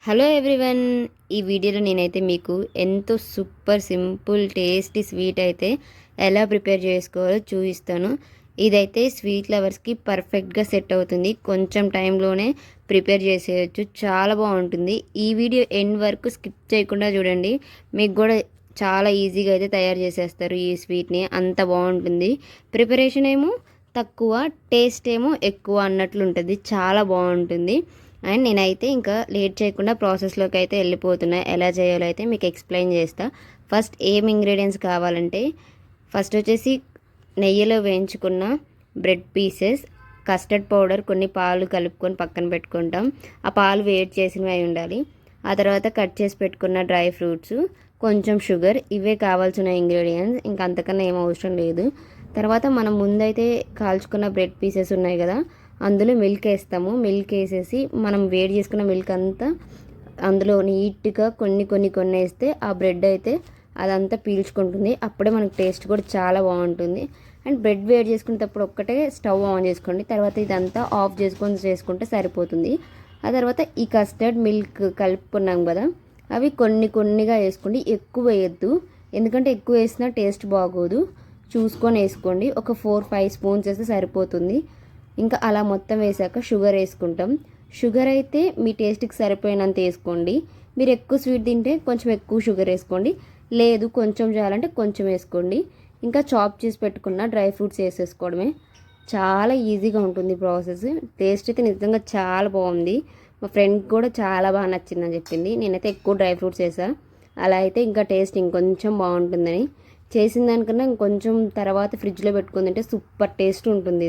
Hello everyone. ఈ వీడియోలో నేనైతే మీకు ఎంతో సూపర్ సింపుల్ టేస్టీ స్వీట్ అయితే ఎలా ప్రిపేర్ చేసుకోవాలో చూపిస్తాను. ఇదైతే స్వీట్ లవర్స్కి పర్ఫెక్ట్గా సెట్ అవుతుంది. కొంచెం టైంలోనే ప్రిపేర్ చేసేయచ్చు, చాలా బాగుంటుంది. ఈ వీడియో ఎండ్ వరకు స్కిప్ చేయకుండా చూడండి, మీకు కూడా చాలా ఈజీగా అయితే తయారు చేసేస్తారు ఈ స్వీట్ని. అంత బాగుంటుంది. ప్రిపరేషన్ ఏమో తక్కువ, టేస్ట్ ఏమో ఎక్కువ అన్నట్లు ఉంటుంది. చాలా బాగుంటుంది. అండ్ నేనైతే ఇంకా లేట్ చేయకుండా ప్రాసెస్లోకి అయితే వెళ్ళిపోతున్నా. ఎలా చేయాలో అయితే మీకు ఎక్స్ప్లెయిన్ చేస్తా. ఫస్ట్ ఏం ఇంగ్రీడియంట్స్ కావాలంటే, ఫస్ట్ వచ్చేసి నెయ్యిలో వేయించుకున్న బ్రెడ్ పీసెస్, కస్టర్డ్ పౌడర్, కొన్ని పాలు కలుపుకొని పక్కన పెట్టుకుంటాం. ఆ పాలు వేడి చేసినవి అయి ఉండాలి. ఆ తర్వాత కట్ చేసి పెట్టుకున్న డ్రై ఫ్రూట్స్, కొంచెం షుగర్, ఇవే కావాల్సిన ఇంగ్రీడియంట్స్. ఇంకా అంతకన్నా ఏం అవసరం లేదు. తర్వాత మనం ముందైతే కాల్చుకున్న బ్రెడ్ పీసెస్ ఉన్నాయి కదా, అందులో మిల్క్ వేస్తాము. మిల్క్ వేసేసి మనం వేడి చేసుకున్న మిల్క్ అంతా అందులో నీట్గా కొన్ని వేస్తే ఆ బ్రెడ్ అయితే అదంతా పీల్చుకుంటుంది. అప్పుడే మనకు టేస్ట్ కూడా చాలా బాగుంటుంది. అండ్ బ్రెడ్ వేడి చేసుకునేటప్పుడు ఒక్కటే స్టవ్ ఆన్ చేసుకోండి. తర్వాత ఇదంతా ఆఫ్ చేసుకుంటే సరిపోతుంది. ఆ తర్వాత ఈ కస్టర్డ్ మిల్క్ కలుపుకున్నాం కదా, అవి కొన్నిగా వేసుకోండి, ఎక్కువ వేయద్దు. ఎందుకంటే ఎక్కువ వేసినా టేస్ట్ బాగోదు. చూసుకొని వేసుకోండి. ఒక 4-5 స్పూన్స్ వేస్తే సరిపోతుంది. ఇంకా అలా మొత్తం వేసాక షుగర్ వేసుకుంటాం. షుగర్ అయితే మీ టేస్ట్కి సరిపోయినంత వేసుకోండి. మీరు ఎక్కువ స్వీట్ తింటే కొంచెం ఎక్కువ షుగర్ వేసుకోండి, లేదు కొంచెం చేయాలంటే కొంచెం వేసుకోండి. ఇంకా చాప్ చేసి పెట్టుకున్న డ్రై ఫ్రూట్స్ వేసేసుకోవడమే. చాలా ఈజీగా ఉంటుంది ప్రాసెస్. టేస్ట్ అయితే నిజంగా చాలా బాగుంది. మా ఫ్రెండ్కి కూడా చాలా బాగా నచ్చిందని చెప్పింది. నేనైతే ఎక్కువ డ్రై ఫ్రూట్స్ వేసా. అలా అయితే ఇంకా టేస్ట్ ఇంకొంచెం బాగుంటుందని. చేసిన దానికన్నా ఇంకొంచెం తర్వాత ఫ్రిడ్జ్లో పెట్టుకుని తింటే సూపర్ టేస్ట్ ఉంటుంది.